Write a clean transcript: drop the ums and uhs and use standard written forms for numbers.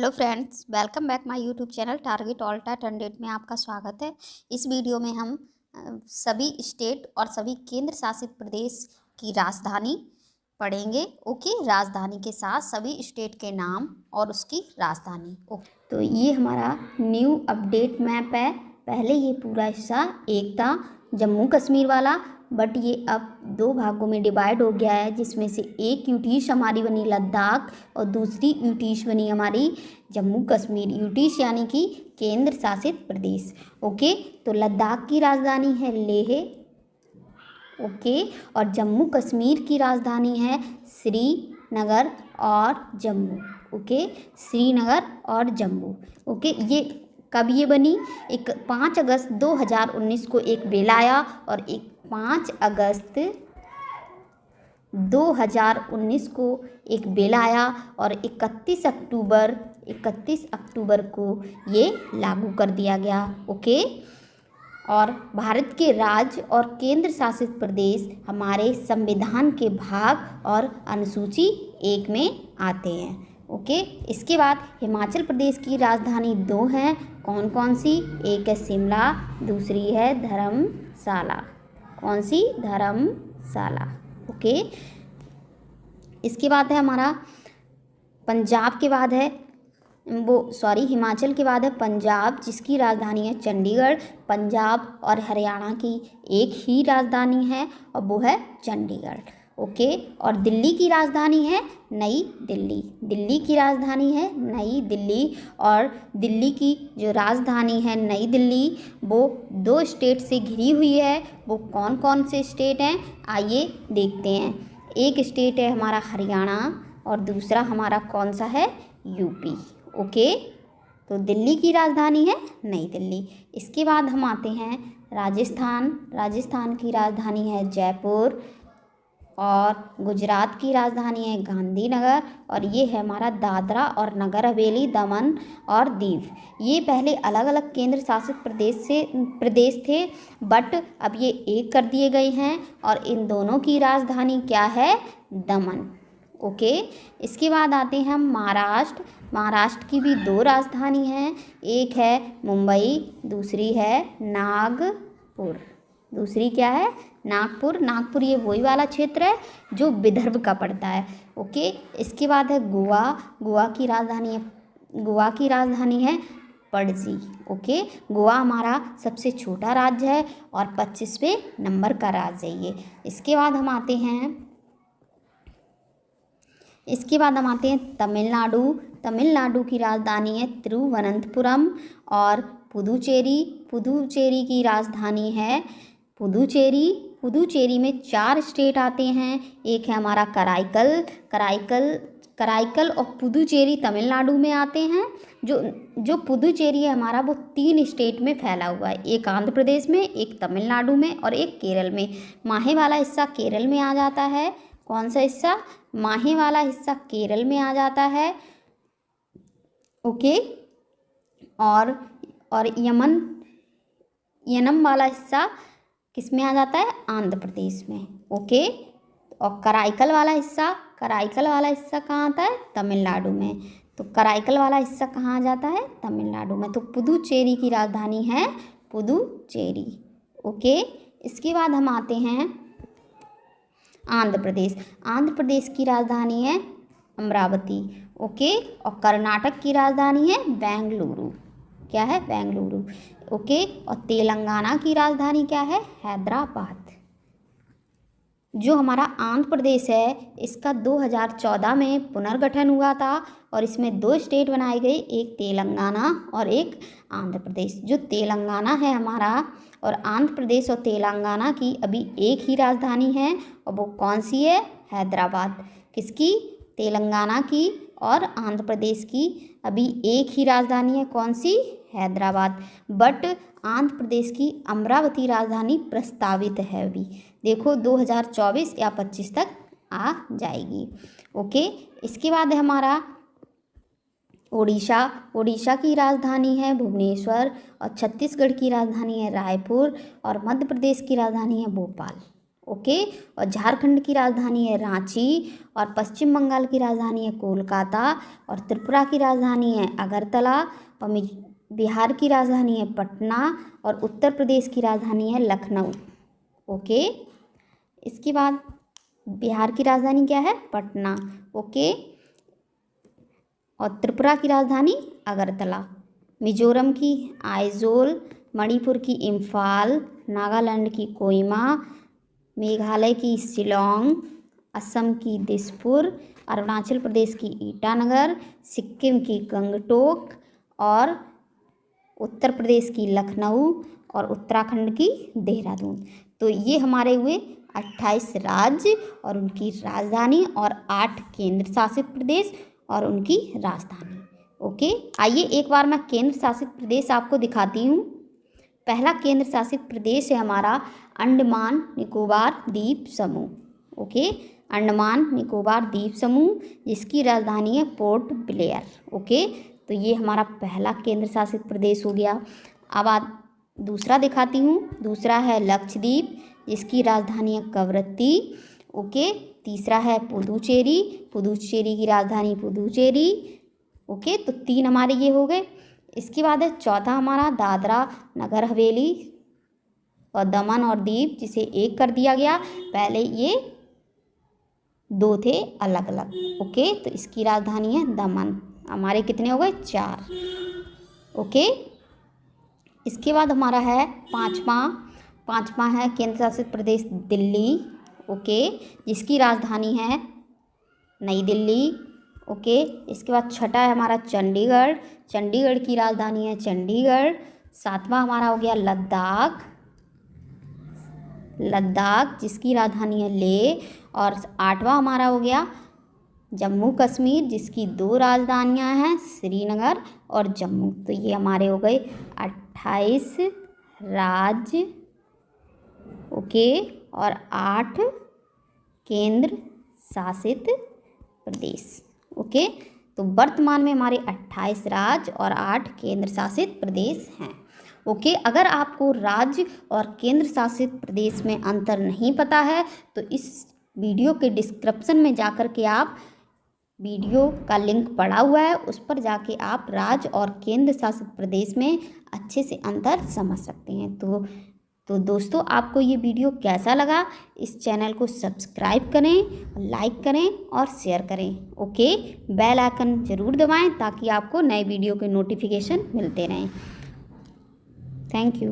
Hello friends, welcome back my YouTube channel target all time hundred में आपका स्वागत है। इस वीडियो में हम सभी स्टेट और सभी केंद्र शासित प्रदेश की राजधानी पढ़ेंगे। ओके, राजधानी के साथ सभी स्टेट के नाम और उसकी राजधानी। ओके, तो ये हमारा न्यू अपडेट मैप है। पहले ये पूरा हिस्सा एक था जम्मू कश्मीर वाला, बट ये अब दो भागों में डिवाइड हो गया है, जिसमें से एक यूटीश हमारी बनी लद्दाख और दूसरी यूटीश बनी हमारी जम्मू कश्मीर। यूटीश यानी कि केंद्र शासित प्रदेश। ओके, तो लद्दाख की राजधानी है लेह। ओके, और जम्मू कश्मीर की राजधानी है श्रीनगर और जम्मू। ओके, श्रीनगर और जम्मू। ओके, ये कब ये बनी? 5 अगस्त 2019 को एक बिल आया और 5 अगस्त 2019 को एक बिल आया और 31 अक्टूबर को ये लागू कर दिया गया। ओके, और भारत के राज्य और केंद्र शासित प्रदेश हमारे संविधान के भाग और अनुसूची 1 में आते हैं। ओके, इसके बाद हिमाचल प्रदेश की राजधानी 2 हैं। कौन कौन सी? एक है शिमला, दूसरी है धर्मशाला। कौन सी? धर्मशाला। ओके, इसके बाद है हमारा पंजाब के बाद है हिमाचल के बाद है पंजाब, जिसकी राजधानी है चंडीगढ़। पंजाब और हरियाणा की एक ही राजधानी है और वो है चंडीगढ़। ओके, और दिल्ली की राजधानी है नई दिल्ली। दिल्ली की राजधानी है नई दिल्ली, और दिल्ली की जो राजधानी है नई दिल्ली वो 2 स्टेट से घिरी हुई है। वो कौन कौन से स्टेट हैं, आइए देखते हैं। एक स्टेट है हमारा हरियाणा और दूसरा हमारा कौन सा है? यूपी। ओके, तो दिल्ली की राजधानी है नई दिल्ली। इसके बाद हम आते हैं राजस्थान। राजस्थान की राजधानी है जयपुर, और गुजरात की राजधानी है गांधीनगर, और ये है हमारा दादरा और नगर हवेली, दमन और दीव। ये पहले अलग अलग केंद्र शासित प्रदेश थे, बट अब ये एक कर दिए गए हैं, और इन दोनों की राजधानी क्या है? दमन। ओके, इसके बाद आते हैं हम महाराष्ट्र। महाराष्ट्र की भी 2 राजधानी हैं, एक है मुंबई, दूसरी है नागपुर। दूसरी क्या है? नागपुर। नागपुर ये वही वाला क्षेत्र है जो विदर्भ का पड़ता है। ओके, इसके बाद है गोवा। गोवा की राजधानी है पणजी। ओके, गोवा हमारा सबसे छोटा राज्य है और 25वें नंबर का राज्य है ये। इसके बाद हम आते हैं तमिलनाडु। तमिलनाडु की राजधानी है तिरुवनंतपुरम, और पुदुचेरी की राजधानी है पुदुचेरी। पुदुचेरी में 4 स्टेट आते हैं। एक है हमारा कराईकल और पुदुचेरी तमिलनाडु में आते हैं। जो पुदुचेरी है हमारा, वो 3 स्टेट में फैला हुआ है। एक आंध्र प्रदेश में, एक तमिलनाडु में और एक केरल में। माहे वाला हिस्सा केरल में आ जाता है। कौन सा हिस्सा? माहे वाला हिस्सा केरल में आ जाता है। ओके, और यनम वाला हिस्सा किस में आ जाता है? आंध्र प्रदेश में। ओके, और कराईकल वाला हिस्सा कहाँ आता है? तमिलनाडु में। तो कराईकल वाला हिस्सा कहाँ आ जाता है? तमिलनाडु में। तो पुदुचेरी की राजधानी है पुदुचेरी। ओके, इसके बाद हम आते हैं आंध्र प्रदेश। आंध्र प्रदेश की राजधानी है अमरावती। ओके, और कर्नाटक की राजधानी है बेंगलुरु। क्या है? बेंगलुरु। ओके, और तेलंगाना की राजधानी क्या है? हैदराबाद। जो हमारा आंध्र प्रदेश है, इसका 2014 में पुनर्गठन हुआ था और इसमें 2 स्टेट बनाए गए, एक तेलंगाना और एक आंध्र प्रदेश। जो तेलंगाना है हमारा, और आंध्र प्रदेश और तेलंगाना की अभी एक ही राजधानी है, और वो कौन सी है? हैदराबाद। किसकी? तेलंगाना की और आंध्र प्रदेश की अभी एक ही राजधानी है। कौन सी? हैदराबाद। बट आंध्र प्रदेश की अमरावती राजधानी प्रस्तावित है अभी। देखो 2024 या 25 तक आ जाएगी। ओके, इसके बाद है हमारा ओडिशा। ओडिशा की राजधानी है भुवनेश्वर, और छत्तीसगढ़ की राजधानी है रायपुर, और मध्य प्रदेश की राजधानी है भोपाल। ओके। और झारखंड की राजधानी है रांची, और पश्चिम बंगाल की राजधानी है कोलकाता, और त्रिपुरा की राजधानी है अगरतला, और बिहार की राजधानी है पटना, और उत्तर प्रदेश की राजधानी है लखनऊ। ओके। इसके बाद बिहार की राजधानी क्या है? पटना। ओके। और त्रिपुरा की राजधानी अगरतला, मिजोरम की आइजोल, मणिपुर की इम्फाल, नागालैंड की कोहिमा, मेघालय की शिलोंग, असम की दिसपुर, अरुणाचल प्रदेश की ईटानगर, सिक्किम की गंगटोक, और उत्तर प्रदेश की लखनऊ, और उत्तराखंड की देहरादून। तो ये हमारे हुए 28 राज्य और उनकी राजधानी, और 8 केंद्र शासित प्रदेश और उनकी राजधानी। ओके। आइए एक बार मैं केंद्र शासित प्रदेश आपको दिखाती हूँ। पहला केंद्र शासित प्रदेश है हमारा अंडमान निकोबार द्वीप समूह। ओके। अंडमान निकोबार द्वीप समूह, जिसकी राजधानी है पोर्ट ब्लेयर। ओके। तो ये हमारा पहला केंद्र शासित प्रदेश हो गया। अब दूसरा दिखाती हूँ। दूसरा है लक्षद्वीप, जिसकी राजधानी है कवरत्ती। ओके। तीसरा है पुदुचेरी, पुदुचेरी की राजधानी पुदुचेरी। ओके। तो 3 हमारे ये हो गए। इसके बाद है चौथा हमारा दादरा नगर हवेली और दमन और दीव, जिसे एक कर दिया गया। पहले ये 2 थे अलग अलग। ओके। तो इसकी राजधानी है दमन। हमारे कितने हो गए? 4। ओके। इसके बाद हमारा है पाँचवा है केंद्र शासित प्रदेश दिल्ली। ओके। जिसकी राजधानी है नई दिल्ली। ओके। इसके बाद छठा है हमारा चंडीगढ़, चंडीगढ़ की राजधानी है चंडीगढ़। 7वां हमारा हो गया लद्दाख, जिसकी राजधानी है लेह। और 8वां हमारा हो गया जम्मू कश्मीर, जिसकी 2 राजधानियां हैं, श्रीनगर और जम्मू। तो ये हमारे हो गए 28 राज्य। ओके। और 8 केंद्र शासित प्रदेश। ओके। तो वर्तमान में हमारे 28 राज्य और 8 केंद्र शासित प्रदेश हैं। ओके। अगर आपको राज्य और केंद्र शासित प्रदेश में अंतर नहीं पता है तो इस वीडियो के डिस्क्रिप्शन में जाकर के आप वीडियो का लिंक पड़ा हुआ है, उस पर जाके आप राज्य और केंद्र शासित प्रदेश में अच्छे से अंतर समझ सकते हैं। तो दोस्तों, आपको ये वीडियो कैसा लगा? इस चैनल को सब्सक्राइब करें, लाइक करें और शेयर करें। ओके। बेल आइकन ज़रूर दबाएं ताकि आपको नए वीडियो के नोटिफिकेशन मिलते रहें। Thank you.